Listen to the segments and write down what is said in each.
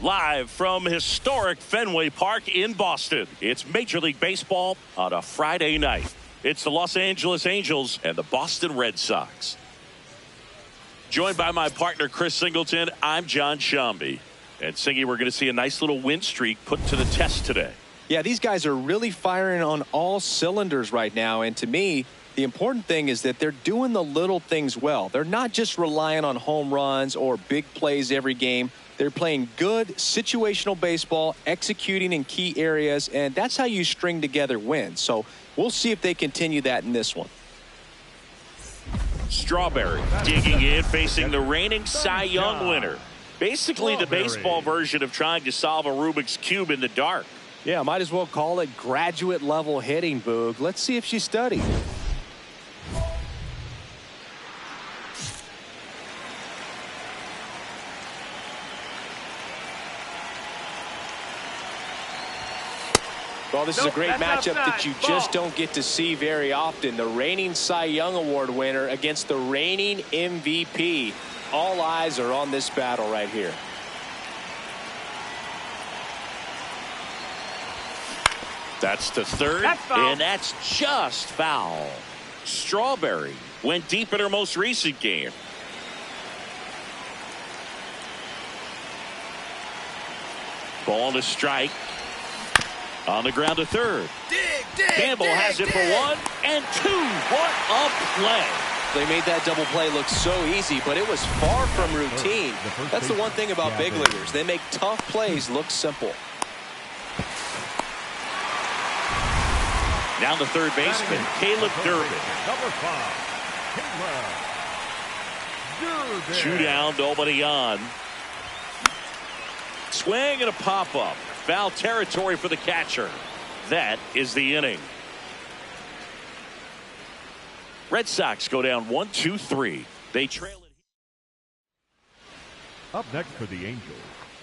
Live from historic Fenway Park in Boston, it's Major League Baseball on a Friday night. It's the Los Angeles Angels and the Boston Red Sox. Joined by my partner, Chris Singleton, I'm John Shambi. And Singy, we're going to see a nice little win streak put to the test today. Yeah, these guys are really firing on all cylinders right now. And to me, the important thing is that they're doing the little things well. They're not just relying on home runs or big plays every game. They're playing good situational baseball, executing in key areas, and that's how you string together wins. So we'll see if they continue that in this one. Strawberry digging in, facing the reigning Cy Young winner. Basically the baseball version of trying to solve a Rubik's Cube in the dark. Yeah, might as well call it graduate level hitting, Boog. Let's see if she studied. Well, this is a great matchup that you just don't get to see very often. The reigning Cy Young Award winner against the reigning MVP. All eyes are on this battle right here. That's to third, and that's just foul. Strawberry went deep in her most recent game. Ball to strike. On the ground to third. Campbell has it for 1 and 2. What a play. They made that double play look so easy, but it was far from routine. That's the one thing about big leaguers. They make tough plays look simple. Down the third baseman, Caleb Durbin. Number 5, Durbin. Two down, nobody on. Swing and a pop-up. Foul territory for the catcher. That is the inning. Red Sox go down 1-2-3. They trail it. Up next for the Angels,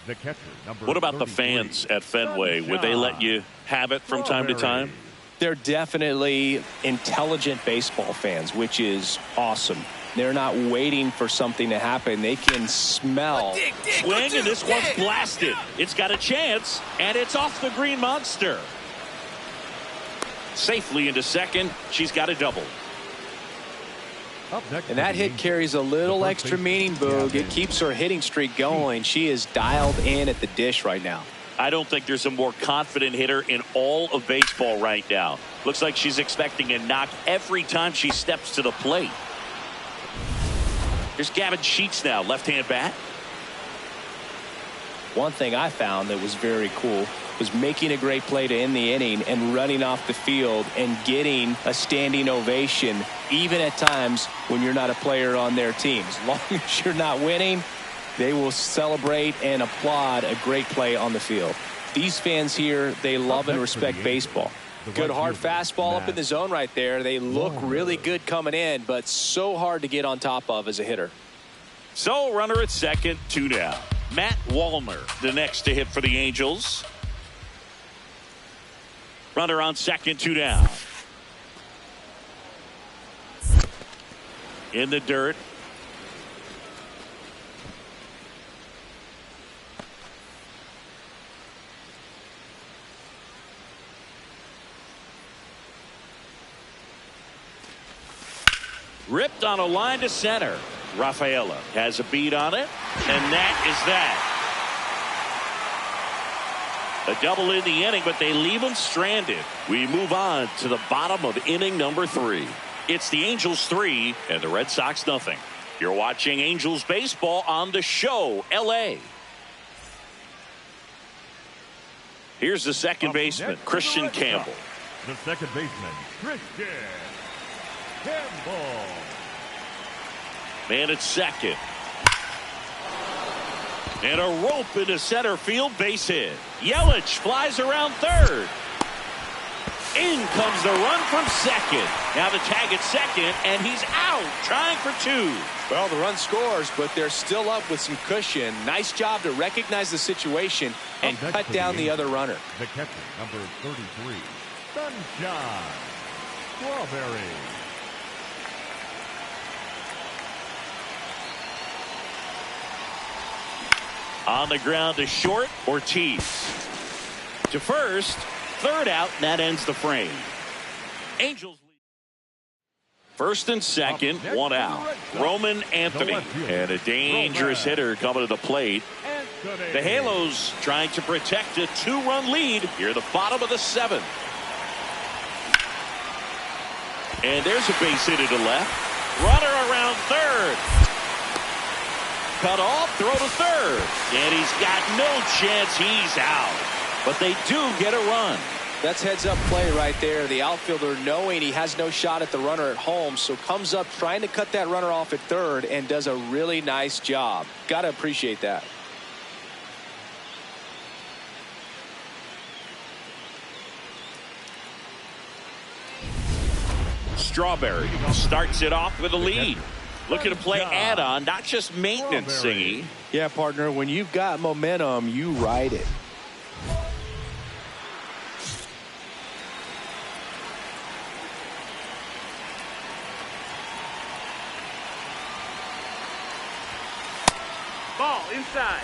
the catcher, number What about the 33, fans at Fenway? Would they let you have it from time to time? They're definitely intelligent baseball fans, which is awesome. They're not waiting for something to happen. They can smell. Swing, and this one's blasted. It's got a chance, and it's off the Green Monster. Safely into second. She's got a double. And that hit carries a little extra meaning, Boog. It keeps her hitting streak going. She is dialed in at the dish right now. I don't think there's a more confident hitter in all of baseball right now. Looks like she's expecting a knock every time she steps to the plate. Here's Gavin Sheets now, left-hand bat. One thing I found that was very cool was making a great play to end the inning and running off the field and getting a standing ovation, even at times when you're not a player on their team. As long as you're not winning, they will celebrate and applaud a great play on the field. These fans here, they love and respect baseball. Good hard fastball up in the zone right there. They look really good coming in, but so hard to get on top of as a hitter. So runner at second, 2 down. Matt Wallner, the next to hit for the Angels. Runner on second, 2 down. In the dirt. Ripped on a line to center. Rafaela has a beat on it, and that is that. A double in the inning, but they leave him stranded. We move on to the bottom of inning number 3. It's the Angels 3 and the Red Sox nothing. You're watching Angels baseball on the show, LA. Here's the second baseman, Christian Campbell. The second baseman, Christian Campbell. Man at second. And a rope into center field, base hit. Yelich flies around third. In comes the run from second. Now the tag at second, and he's out, trying for 2. Well, the run scores, but they're still up with some cushion. Nice job to recognize the situation and cut down the other runner. The catcher, number 33, Sunshine Strawberry. On the ground to short, Ortiz. To first, third out, and that ends the frame. Angels lead. First and second, one out. Roman Anthony, and a dangerous hitter coming to the plate. The Halos trying to protect a 2-run lead here at the bottom of the 7th. And there's a base hit to left. Runner around third. Cut off, throw to third. And he's got no chance. He's out. But they do get a run. That's heads-up play right there. The outfielder knowing he has no shot at the runner at home, so comes up trying to cut that runner off at third and does a really nice job. Got to appreciate that. Strawberry starts it off with a lead. Looking to play add-on, not just maintenance, Singy. Yeah, partner, when you've got momentum, you ride it. Ball inside.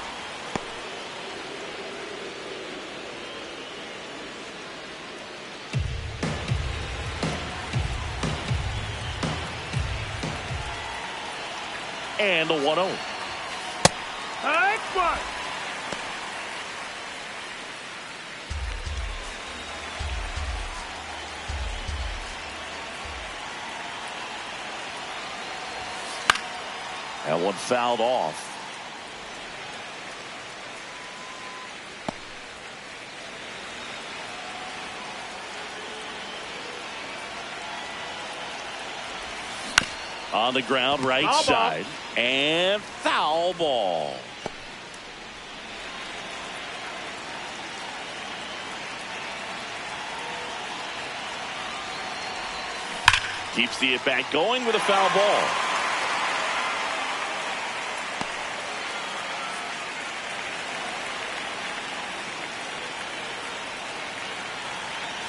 And the 1-0. Excellent. That one fouled off. On the ground, right Foul side. And foul ball. Keeps the at-bat going with a foul ball.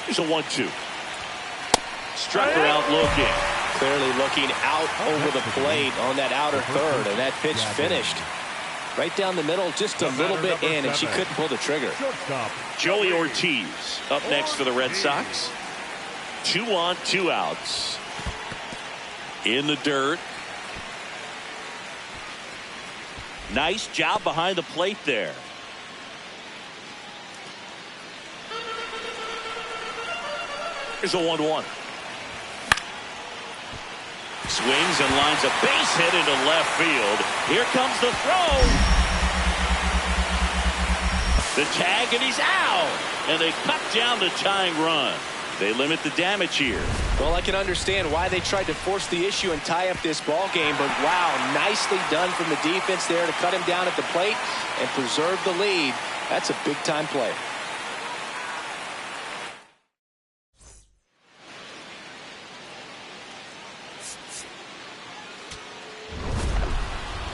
Here's a 1-2. Struck her out looking. Clearly looking out over the plate on that outer third, and that pitch finished right down the middle, just a little bit in, and she couldn't pull the trigger. Joey Ortiz up next for the Red Sox. 2 on, 2 outs. In the dirt. Nice job behind the plate there. Here's a 1-1. Swings and lines a base hit into left field. Here comes the throw. The tag, and he's out. And they cut down the tying run. They limit the damage here. Well, I can understand why they tried to force the issue and tie up this ball game, but wow, nicely done from the defense there to cut him down at the plate and preserve the lead. That's a big-time play.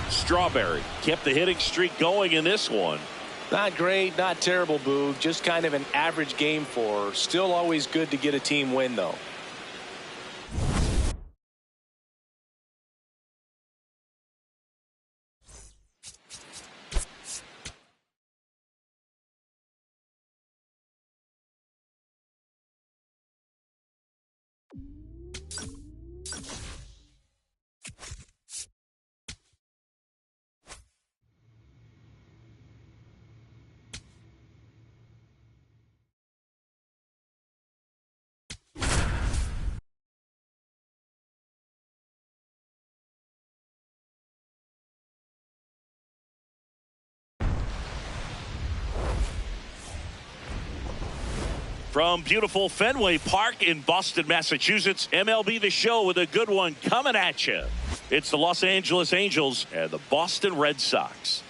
Strawberry kept the hitting streak going in this one. Not great, not terrible, Boog. Just kind of an average game for her. Still always good to get a team win, though. From beautiful Fenway Park in Boston, Massachusetts, MLB The Show with a good one coming at you. It's the Los Angeles Angels and the Boston Red Sox.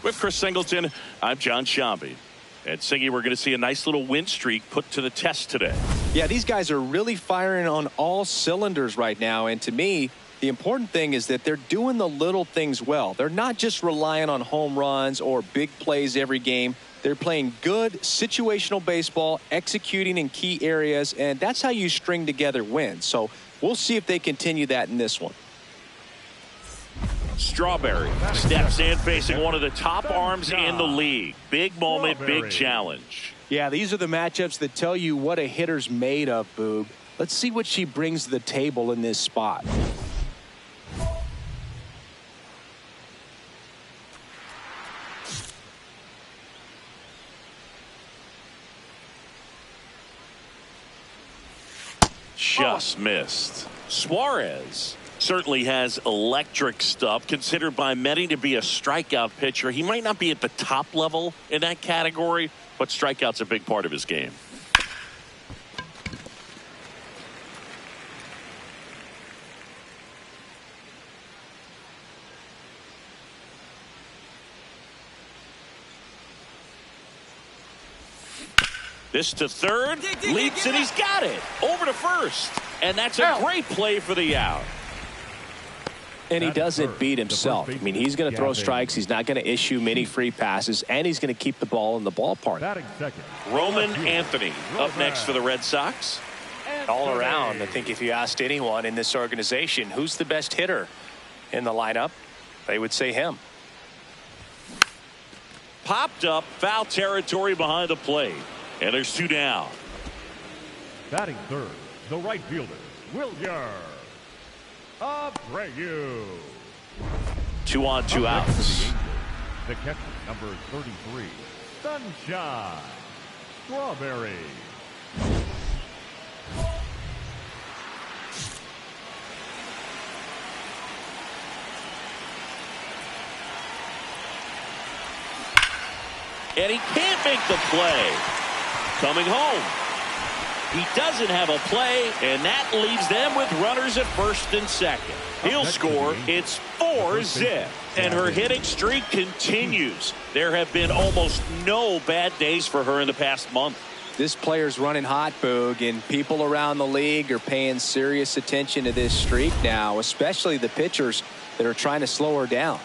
With Chris Singleton, I'm John Shambi. And Singy, we're going to see a nice little win streak put to the test today. Yeah, these guys are really firing on all cylinders right now. And to me, the important thing is that they're doing the little things well. They're not just relying on home runs or big plays every game. They're playing good situational baseball, executing in key areas, and that's how you string together wins. So we'll see if they continue that in this one. Strawberry steps in facing one of the top arms in the league. Big moment, big challenge. Yeah, these are the matchups that tell you what a hitter's made of, Boog. Let's see what she brings to the table in this spot. Just missed. Suarez certainly has electric stuff, considered by many to be a strikeout pitcher. He might not be at the top level in that category, but strikeout's a big part of his game. This to third, leaps and he's got it. Over to first. And that's a great play for the out. And he doesn't beat himself. I mean, he's going to throw strikes. He's not going to issue many free passes, and he's going to keep the ball in the ballpark. Roman Anthony up next for the Red Sox. All around, I think if you asked anyone in this organization who's the best hitter in the lineup, they would say him. Popped up, foul territory behind the plate. And there's two down. Batting third, the right fielder, Wilyer Abreu. 2 on, 2 outs. The catcher, number 33, Sunshine Strawberry. And he can't make the play. Coming home. He doesn't have a play, and that leaves them with runners at first and second. He'll score. It's 4-zip. And her hitting streak continues. There have been almost no bad days for her in the past month. This player's running hot, Boog, and people around the league are paying serious attention to this streak now, especially the pitchers that are trying to slow her down.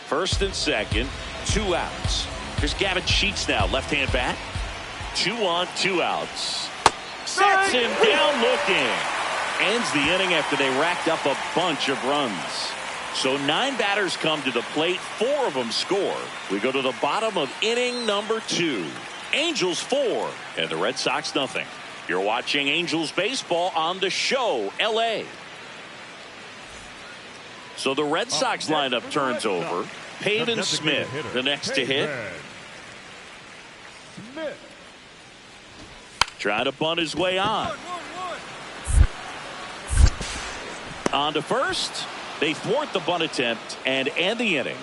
First and second, 2 outs. Here's Gavin Sheets now, left-hand bat. 2 on, 2 outs. Sets him down looking. Ends the inning after they racked up a bunch of runs. So 9 batters come to the plate. 4 of them score. We go to the bottom of inning number 2. Angels 4 and the Red Sox nothing. You're watching Angels baseball on the show, LA. So the Red Sox lineup turns over. Pavin Smith, the next to hit. Trying to bunt his way on. On to first. They thwart the bunt attempt and end the inning.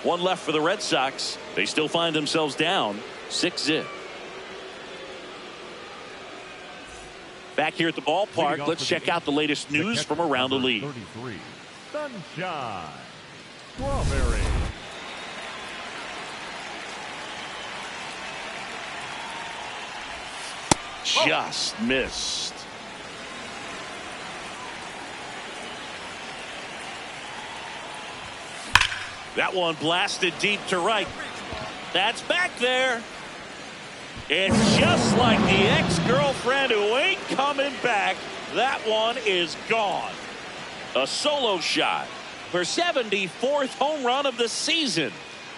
1 left for the Red Sox. They still find themselves down 6-zip. Back here at the ballpark, let's check out the latest news from around the league. 33, Sunshine Strawberry. Just missed. That one blasted deep to right. That's back there. And just like the ex-girlfriend who ain't coming back, that one is gone. A solo shot. Her 74th home run of the season.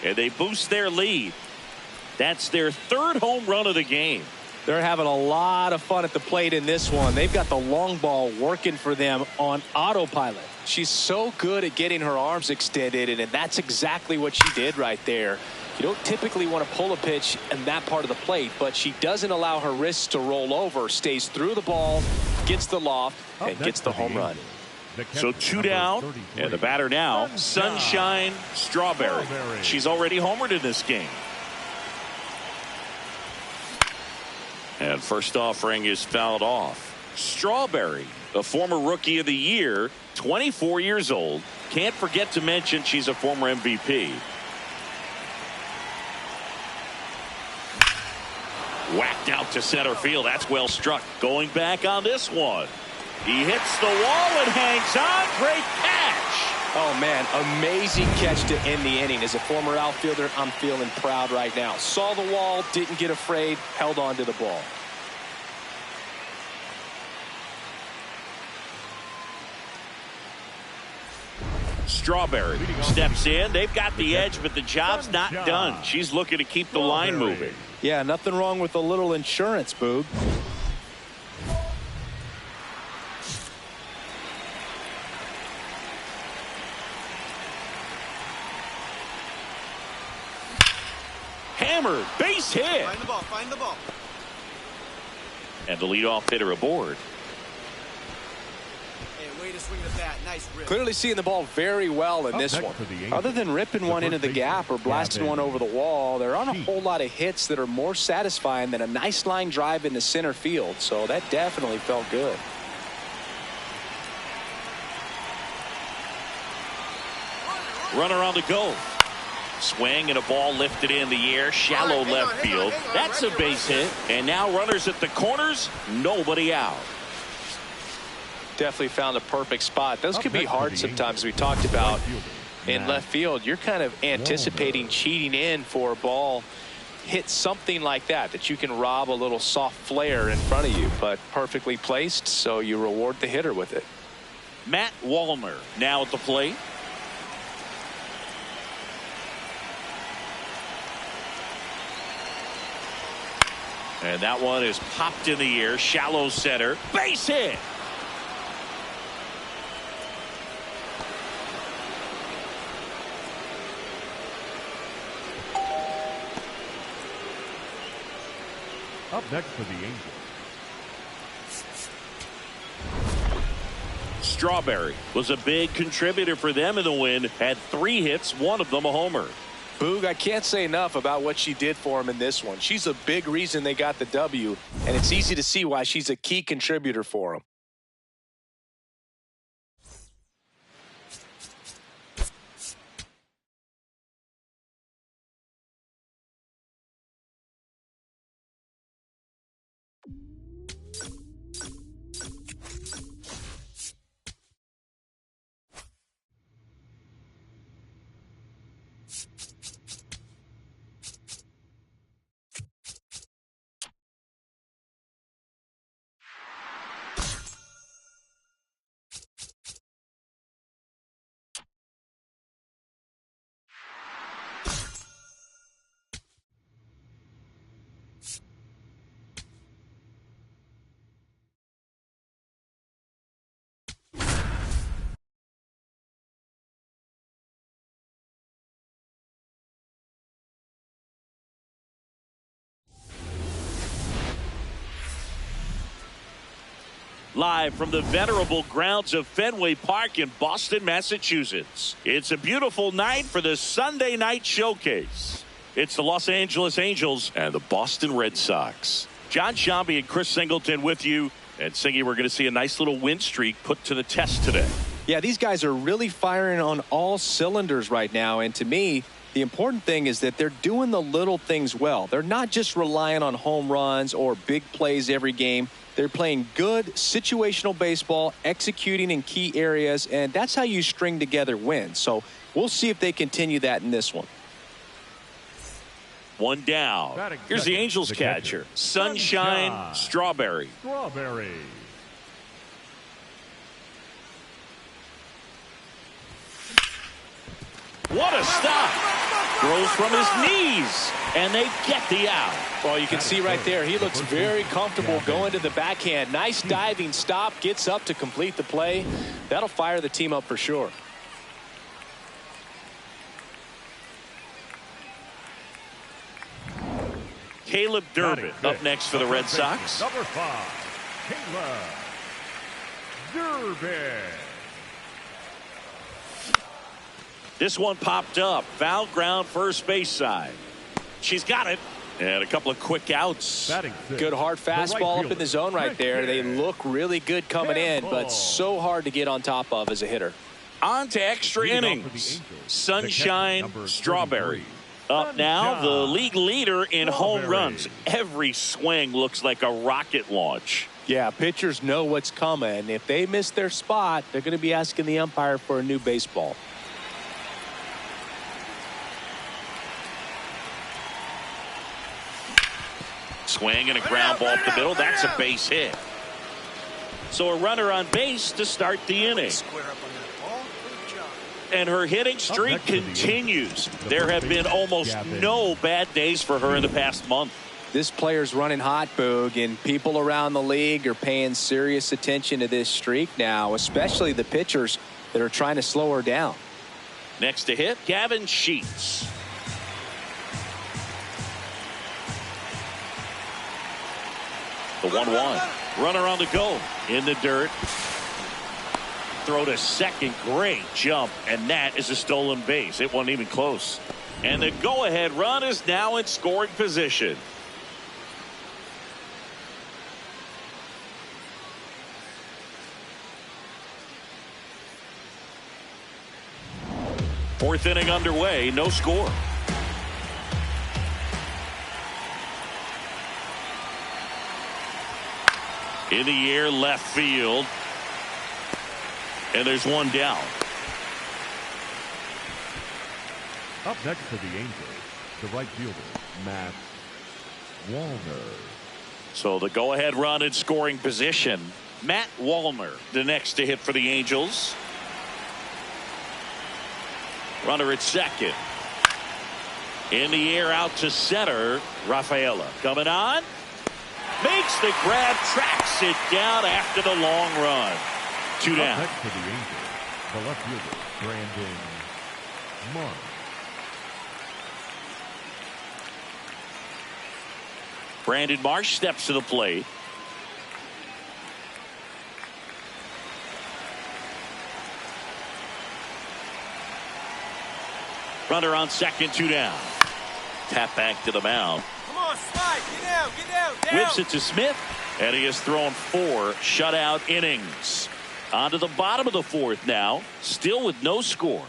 And they boost their lead. That's their 3rd home run of the game. They're having a lot of fun at the plate in this one. They've got the long ball working for them on autopilot. She's so good at getting her arms extended, and that's exactly what she did right there. You don't typically want to pull a pitch in that part of the plate, but she doesn't allow her wrists to roll over, stays through the ball, gets the loft, and gets the home run. So 2 down, and the batter now, Sunshine Strawberry. She's already homered in this game. And first offering is fouled off. Strawberry, a former Rookie of the Year, 24 years old. Can't forget to mention she's a former MVP. Whacked out to center field. That's well struck. Going back on this one. He hits the wall and hangs on. Great catch. Oh, man, amazing catch to end the inning. As a former outfielder, I'm feeling proud right now. Saw the wall, didn't get afraid, held on to the ball. Strawberry steps in. They've got the edge, but the job's not done. She's looking to keep the line moving. Yeah, nothing wrong with a little insurance, Boog. Hammered, base hit. Find the ball, find the ball. And the leadoff hitter aboard. Hey, way to swing the bat. Nice rip. Clearly seeing the ball very well in this one. Other than ripping one into the gap or blasting one over the wall, there aren't a whole lot of hits that are more satisfying than a nice line drive into center field. So that definitely felt good. Runner on the go. Swing and a ball lifted in the air, shallow left field. That's a base hit. And now runners at the corners, nobody out. Definitely found a perfect spot. Those could be hard sometimes. We talked about in left field. You're kind of anticipating cheating in for a ball. Hit something like that you can rob a little soft flare in front of you, but perfectly placed, so you reward the hitter with it. Matt Wallner now at the plate. And that one is popped in the air, shallow center, base hit. Up next for the Angels. Strawberry was a big contributor for them in the win. Had 3 hits, one of them a homer. Boog, I can't say enough about what she did for him in this one. She's a big reason they got the W, and it's easy to see why she's a key contributor for them. Live from the venerable grounds of Fenway Park in Boston, Massachusetts. It's a beautiful night for the Sunday night showcase. It's the Los Angeles Angels and the Boston Red Sox. John Shambi and Chris Singleton with you. And Singy, we're going to see a nice little win streak put to the test today. Yeah, these guys are really firing on all cylinders right now. And to me, the important thing is that they're doing the little things well. They're not just relying on home runs or big plays every game. They're playing good situational baseball, executing in key areas, and that's how you string together wins. So we'll see if they continue that in this one. One down. Here's the Angels catcher, Sunshine Strawberry. Strawberry. What a stop. Throws from his knees, and they get the out. Well, you can see right there, he looks very comfortable going to the backhand. Nice diving stop, gets up to complete the play. That'll fire the team up for sure. Caleb Durbin up next for the Red Sox. Number 5, Caleb Durbin. This one popped up. Foul ground first base side. She's got it. And a couple of quick outs. Good hard fastball up in the zone right there. They look really good coming in, but so hard to get on top of as a hitter. On to extra innings. Sunshine Strawberry. Up now, the league leader in home runs. Every swing looks like a rocket launch. Yeah, pitchers know what's coming. If they miss their spot, they're going to be asking the umpire for a new baseball. Swing and a ground ball up the middle. That's a base hit. So a runner on base to start the inning. Square up on that ball. Good job. And her hitting streak continues. There have been almost no bad days for her in the past month. This player's running hot, Boog, and people around the league are paying serious attention to this streak now, especially the pitchers that are trying to slow her down. Next to hit, Gavin Sheets. The 1-1. Runner on the go in the dirt. Throw to second. Great jump, and that is a stolen base. It wasn't even close. And the go-ahead run is now in scoring position. Fourth inning underway, no score. In the air, left field. And there's one down. Up next for the Angels, the right fielder, Matt Wallner. So the go-ahead run in scoring position. Matt Wallner, the next to hit for the Angels. Runner at second. In the air out to center. Rafaela coming on. Makes the grab, tracks it down after the long run. 2 down. Next to the Angels, the left fielder, Brandon Marsh. Brandon Marsh steps to the plate. Runner on second, 2 down. Tap back to the mound. Come on, slide. Get down. Whips it to Smith, and he has thrown 4 shutout innings. On to the bottom of the fourth now, still with no score.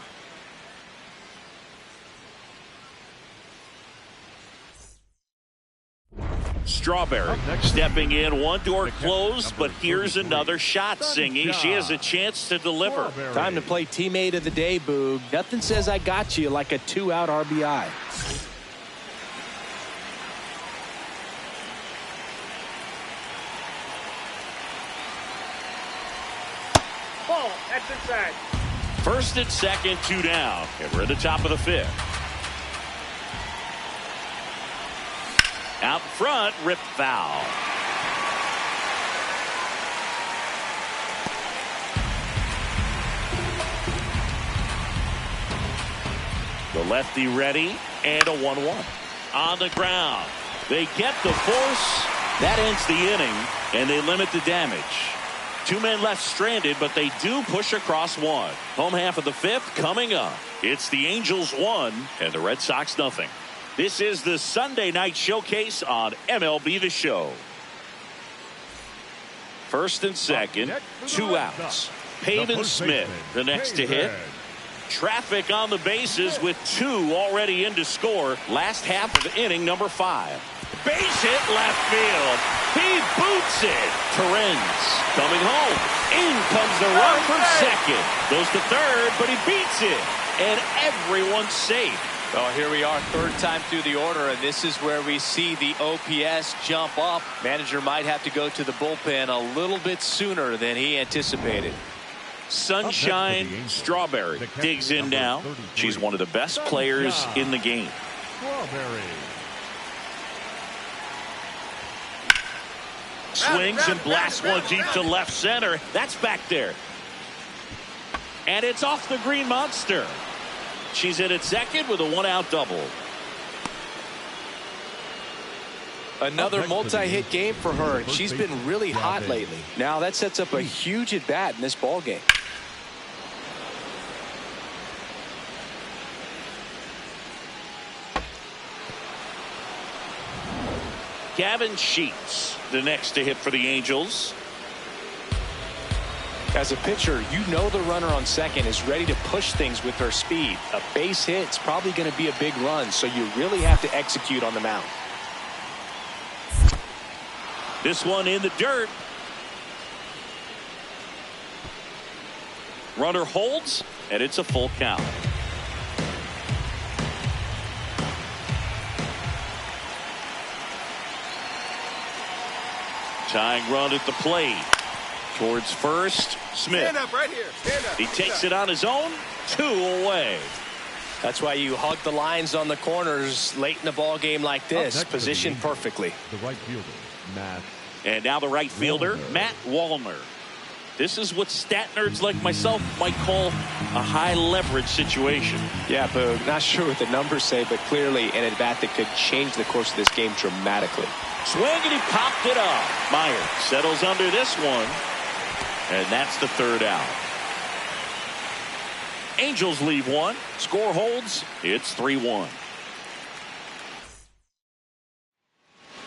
Strawberry stepping in, one door closed, but here's another shot singing. She has a chance to deliver. Time to play teammate of the day, Boog. Nothing says I got you like a 2-out RBI. Ball. That's inside. First and second, 2 down. And we're at the top of the 5th. Out front, rip foul. The lefty ready, and a 1-1. On the ground. They get the force. That ends the inning, and they limit the damage. 2 men left stranded, but they do push across 1. Home half of the 5th coming up. It's the Angels 1 and the Red Sox nothing. This is the Sunday night showcase on MLB The Show. First and second, 2 outs. Pavin Smith, the next to hit. Traffic on the bases with 2 already in to score. Last half of inning number 5. Base hit left field. He boots it. Torrens coming home. In comes the run from second. Goes to third, but he beats it. And everyone's safe. Well, here we are, 3rd time through the order, and this is where we see the OPS jump up. Manager might have to go to the bullpen a little bit sooner than he anticipated. Sunshine Strawberry digs in now. She's one of the best players in the game. Strawberry. Swings and blasts one deep to left center. That's back there. And it's off the Green Monster. She's in at second with a 1-out double. Another multi-hit game for her. She's been really hot lately. Now that sets up a huge at-bat in this ballgame. Gavin Sheets, the next to hit for the Angels. As a pitcher, you know the runner on second is ready to push things with her speed. A base hit's probably going to be a big run, so you really have to execute on the mound. This one in the dirt. Runner holds, and it's a full count. Tying run at the plate. Towards first, Smith. Stand up right here. Stand up. He takes it on his own. 2 away. That's why you hug the lines on the corners late in the ball game like this. Positioned perfectly. The right fielder, Matt. And now the right fielder, Wallner. Matt Wallner. This is what stat nerds like myself might call a high leverage situation. Yeah, Boog. Not sure what the numbers say, but clearly an at-bat that could change the course of this game dramatically. Swing and he popped it up. Meyer settles under this one. And that's the 3rd out. Angels leave 1. Score holds. It's 3-1.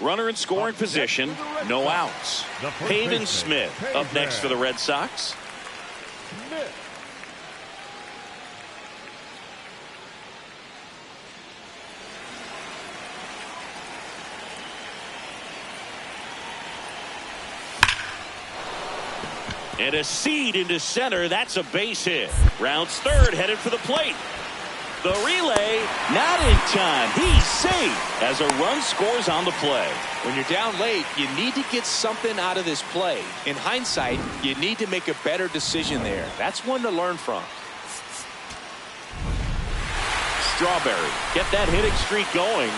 Runner in scoring position. No outs. Pavin Smith up next for the Red Sox. Smith. And a seed into center. That's a base hit. Rounds 3rd, headed for the plate. The relay, not in time. He's safe as a run scores on the play. When you're down late, you need to get something out of this play. In hindsight, you need to make a better decision there. That's one to learn from. Strawberry, get that hitting streak going.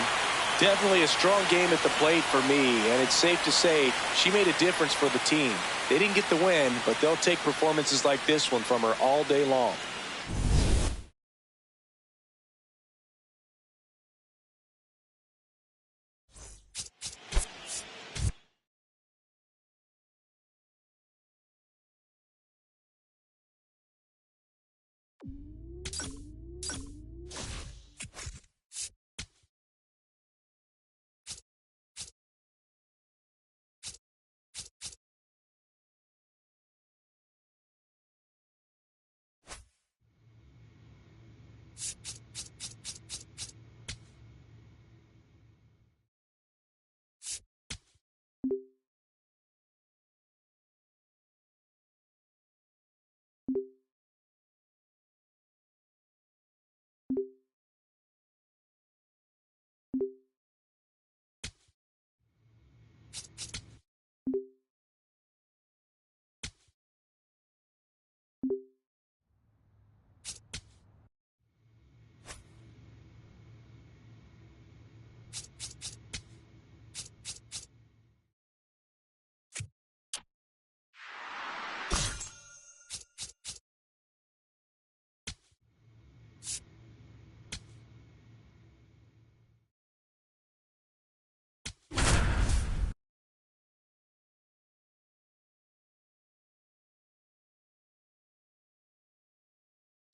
Definitely a strong game at the plate for me, and it's safe to say she made a difference for the team. They didn't get the win, but they'll take performances like this one from her all day long.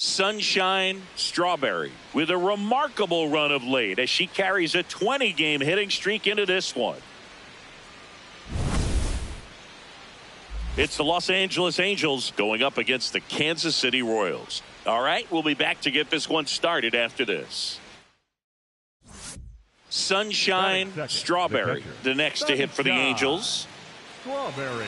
Sunshine Strawberry with a remarkable run of late as she carries a 20-game hitting streak into this one. It's the Los Angeles Angels going up against the Kansas City Royals. All right, we'll be back to get this one started after this. Sunshine Strawberry, the next to hit for the Angels. Strawberry.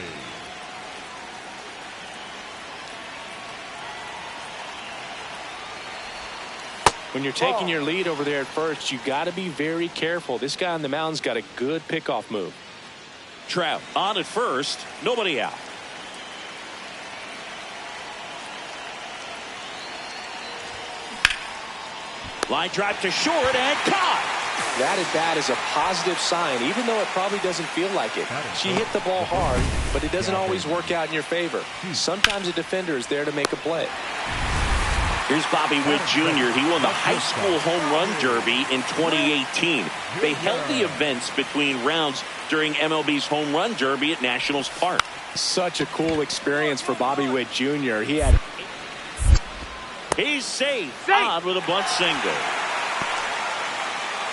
When you're taking your lead over there at first, you got to be very careful. This guy on the mound's got a good pickoff move. Trout on at first, nobody out. Line drive to short and caught. That at bat is a positive sign, even though it probably doesn't feel like it. She hit the ball hard, but it doesn't always work out in your favor. Sometimes a defender is there to make a play. Here's Bobby Witt Jr. He won the high school home run derby in 2018. They held the events between rounds during MLB's home run derby at Nationals Park. Such a cool experience for Bobby Witt Jr. He's safe. On with a bunt single.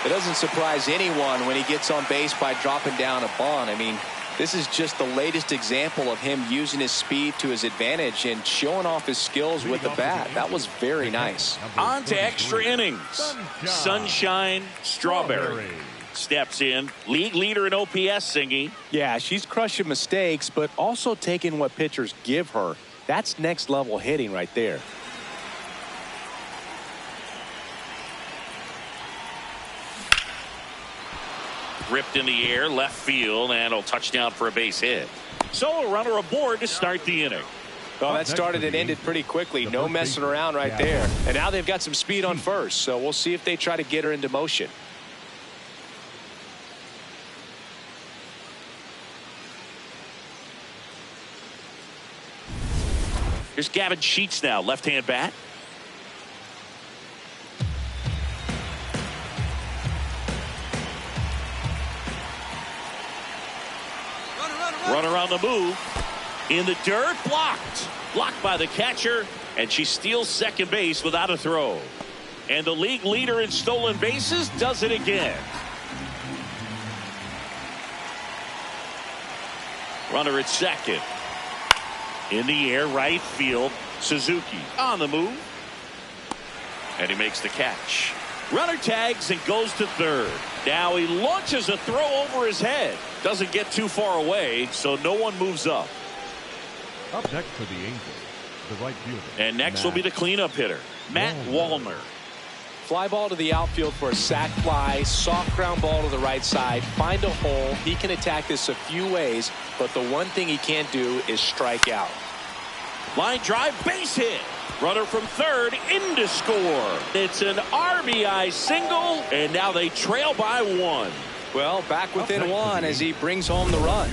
It doesn't surprise anyone when he gets on base by dropping down a bunt. I mean, this is just the latest example of him using his speed to his advantage and showing off his skills with the bat. That was very nice. On to extra innings. Sunshine Strawberry steps in. League leader in OPS singing. Yeah, she's crushing mistakes, but also taking what pitchers give her. That's next level hitting right there. Ripped in the air, left field, and a touchdown for a base hit. So a runner aboard to start the inning. Well, that started and ended pretty quickly. No messing around right there. And now they've got some speed on first, so we'll see if they try to get her into motion. Here's Gavin Sheets now, left-hand bat. Runner on the move. In the dirt, blocked. Blocked by the catcher, and she steals second base without a throw. And the league leader in stolen bases does it again. Runner at second. In the air, right field. Suzuki on the move. And he makes the catch. Runner tags and goes to third. Now he launches a throw over his head. Doesn't get too far away, so no one moves up. Up next for the Angels, the right fielder. And next will be the cleanup hitter, Matt Wallner. Fly ball to the outfield for a sac fly. Soft ground ball to the right side. Find a hole. He can attack this a few ways, but the one thing he can't do is strike out. Line drive, base hit. Runner from third in to score. It's an RBI single, and now they trail by one. Well, back within one as he brings home the run.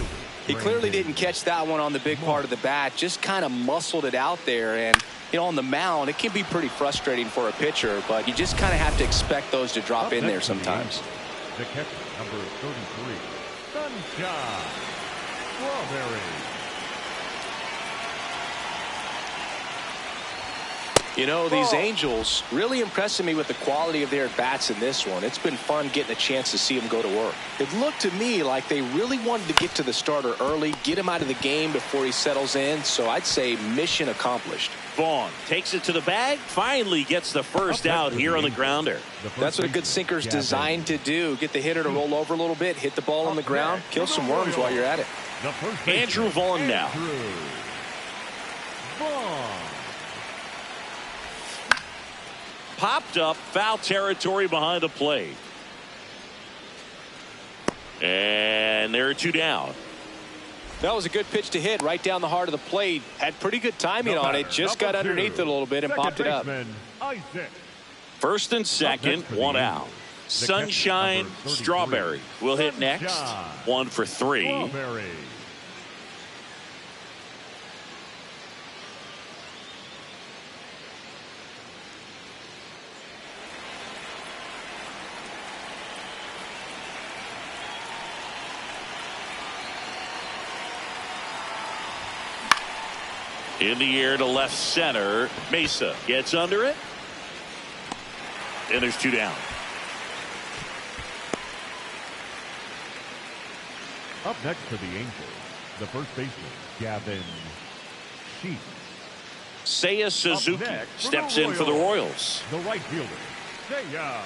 He clearly didn't catch that one on the big part of the bat. Just kind of muscled it out there. And, you know, on the mound, it can be pretty frustrating for a pitcher, but you just kind of have to expect those to drop in there sometimes. The catcher, number 33, Sunshine Strawberry. You know, these Angels really impressing me with the quality of their at-bats in this one. It's been fun getting a chance to see them go to work. It looked to me like they really wanted to get to the starter early, get him out of the game before he settles in, so I'd say mission accomplished. Vaughn takes it to the bag, finally gets the first out here on the grounder. That's what a good sinker's designed to do. Get the hitter to roll over a little bit, hit the ball on the ground, kill some worms while you're at it. Andrew Vaughn now. Popped up, foul territory behind the plate. And there are two down. That was a good pitch to hit right down the heart of the plate. Had pretty good timing on it. Just got underneath it a little bit and popped it up. First and second, one out. Sunshine Strawberry will hit next. 1 for 3. In the air to left center. Mesa gets under it. And there's two down. Up next for the Angels, the first baseman, Gavin Sheets. Seiya Suzuki steps in for the Royals. The right fielder, Seiya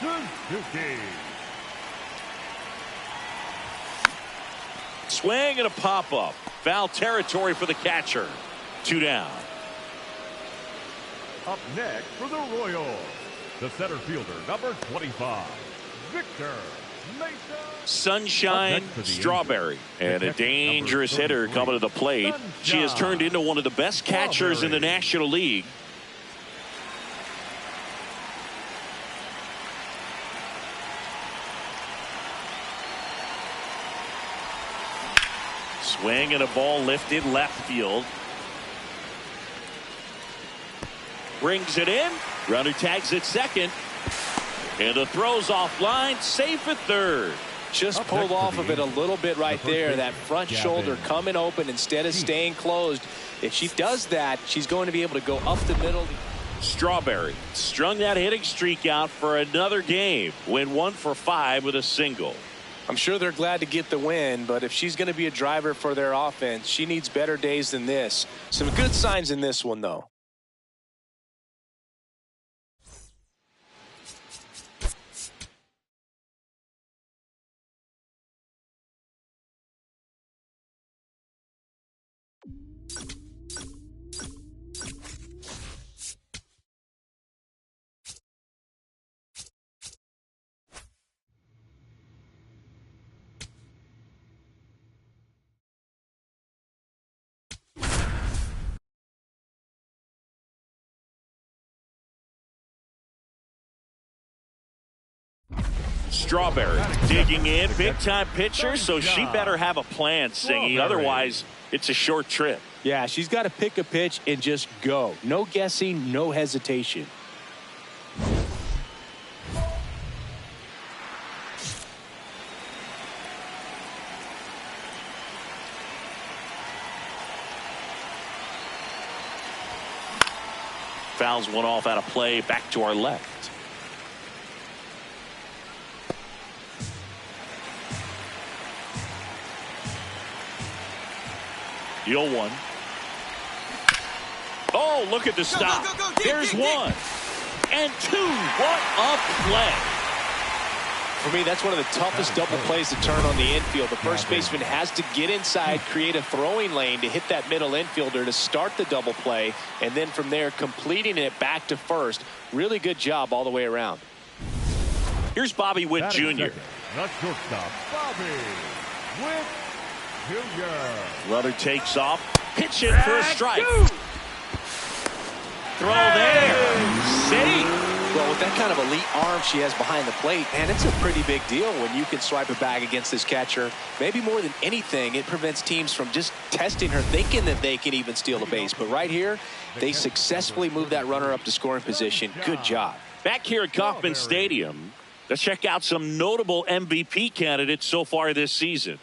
Suzuki. Swing and a pop-up. Foul territory for the catcher. Two down. Up next for the Royals, the center fielder, number 25, Victor Mesa. Sunshine Strawberry. And a dangerous hitter coming to the plate. She has turned into one of the best catchers in the National League. Swing and a ball lifted left field. Brings it in. Runner tags at second. And the throw's offline. Safe at third. Just pulled off of it a little bit right there. That front shoulder coming open instead of staying closed. If she does that, she's going to be able to go up the middle. Strawberry strung that hitting streak out for another game. Went 1 for 5 with a single. I'm sure they're glad to get the win, but if she's going to be a driver for their offense, she needs better days than this. Some good signs in this one, though. Strawberry digging in, big-time pitcher, so she better have a plan, Singy. Otherwise, it's a short trip. Yeah, she's got to pick a pitch and just go. No guessing, no hesitation. Fouls one off out of play, back to our left. The 0-1. Oh, look at the stop. Go, deep, There's deep, one. And two. What a play. For me, that's one of the toughest double plays to turn on the infield. The first baseman has to get inside, create a throwing lane to hit that middle infielder to start the double play, and then from there completing it back to first. Really good job all the way around. Here's Bobby Witt Jr. The shortstop, Bobby Witt Jr. Runner takes off. Pitch in for a strike. Throw there. Safe. Well, with that kind of elite arm she has behind the plate, man, it's a pretty big deal when you can swipe a bag against this catcher. Maybe more than anything, it prevents teams from just testing her, thinking that they can even steal a base. But right here, they successfully move that runner up to scoring position. Good job. Back here at Kauffman Stadium, let's check out some notable MVP candidates so far this season.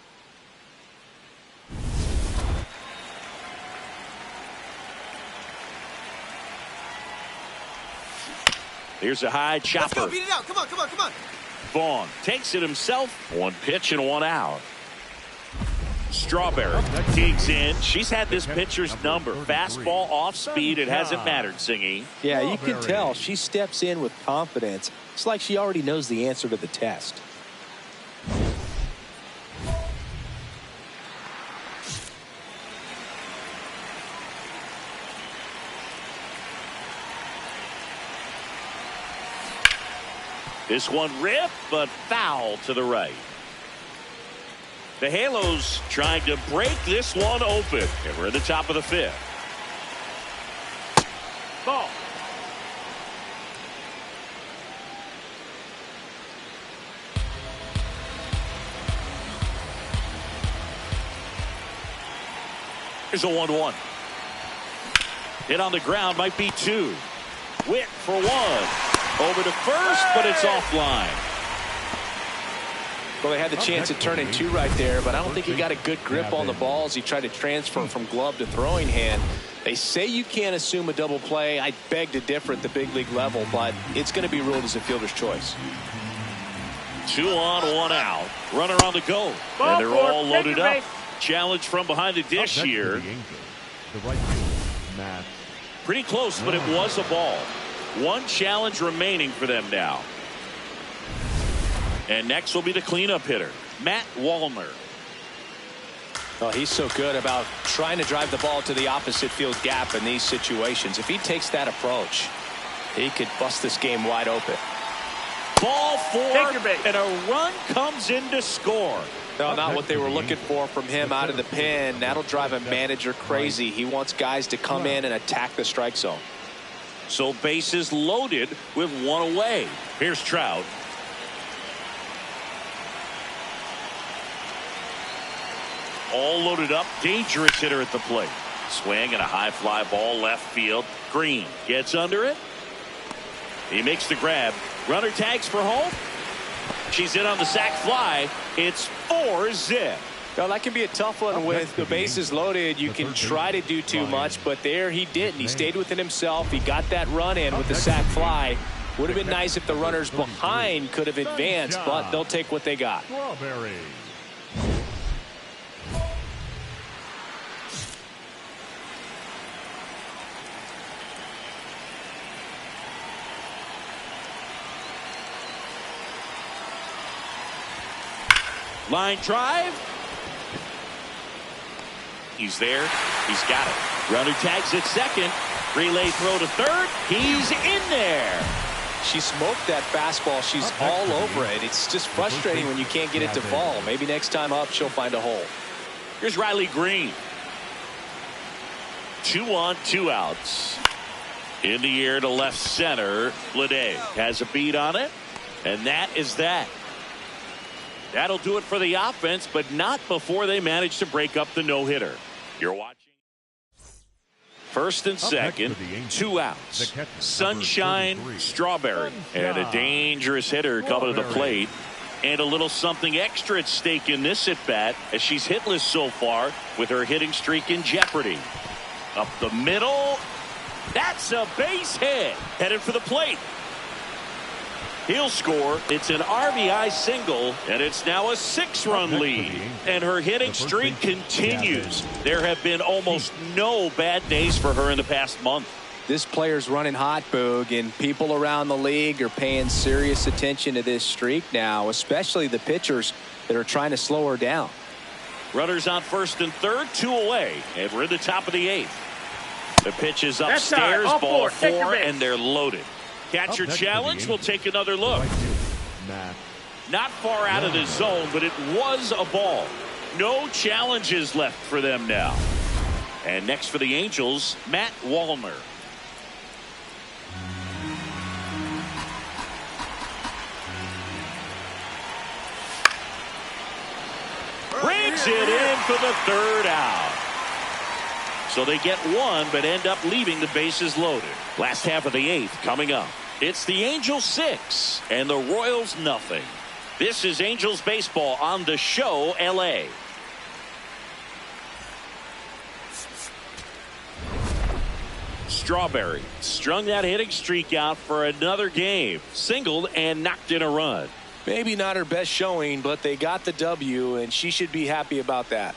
Here's a high chopper. Let's go, beat it out. Come on, come on, come on. Vaughn takes it himself. One pitch and one out. Strawberry digs in. She's had this pitcher's number. Fastball off speed. It hasn't mattered, Singy. Yeah, you can tell she steps in with confidence. It's like she already knows the answer to the test. This one ripped, but foul to the right. The Halos trying to break this one open. And we're at the top of the fifth. Ball. Here's a 1-1. Hit on the ground, might be two. Witt for one. Over to first, but it's offline. Well, they had the chance to turn in two right there, but I don't think he got a good grip on the ball as he tried to transfer from glove to throwing hand. They say you can't assume a double play. I beg to differ at the big league level, but it's going to be ruled as a fielder's choice. 2 on, 1 out. Runner on the go. And they're all loaded up. Challenge from behind the dish here. Pretty close, but it was a ball. One challenge remaining for them now. And next will be the cleanup hitter, Matt Wallner. Well, he's so good about trying to drive the ball to the opposite field gap in these situations. If he takes that approach, he could bust this game wide open. Ball four, and a run comes in to score. No, not what they were looking for from him out of the pen. That'll drive a manager crazy. He wants guys to come in and attack the strike zone. So bases loaded with one away. Here's Trout. All loaded up. Dangerous hitter at the plate. Swing and a high fly ball left field. Green gets under it. He makes the grab. Runner tags for home. She's in on the sac fly. It's 4-zip. Well, that can be a tough one with the bases loaded. You can try to do too much, but there he didn't. He stayed within himself. He got that run in with the sac fly. Would have been nice if the runners behind could have advanced, but they'll take what they got. Strawberry. Line drive. He's there. He's got it. Runner tags at second. Relay throw to third. He's in there. She smoked that fastball. She's all over it. It's just frustrating when you can't get it to fall. Maybe next time up she'll find a hole. Here's Riley Green. 2 on, 2 outs. In the air to left center. Lede has a beat on it. And that is that. That'll do it for the offense, but not before they manage to break up the no-hitter. You're watching. First and second, 2 outs. Sunshine, Strawberry, and a dangerous hitter coming to the plate. And a little something extra at stake in this at-bat as she's hitless so far with her hitting streak in jeopardy. Up the middle. That's a base hit. Headed for the plate. He'll score. It's an RBI single, and it's now a 6-run lead. And her hitting streak continues. There have been almost no bad days for her in the past month. This player's running hot, Boog, and people around the league are paying serious attention to this streak now, especially the pitchers that are trying to slow her down. Runners on first and third, 2 away, and we're in the top of the 8th. The pitch is upstairs, ball 4, and they're loaded. Catcher challenge. We'll take another look. Not far out of the zone, but it was a ball. No challenges left for them now. And next for the Angels, Matt Wallner. Brings it in for the 3rd out. So they get 1, but end up leaving the bases loaded. Last half of the 8th coming up. It's the Angels 6 and the Royals nothing. This is Angels baseball on the show LA. Strawberry strung that hitting streak out for another game. Singled and knocked in a run. Maybe not her best showing, but they got the W, and she should be happy about that.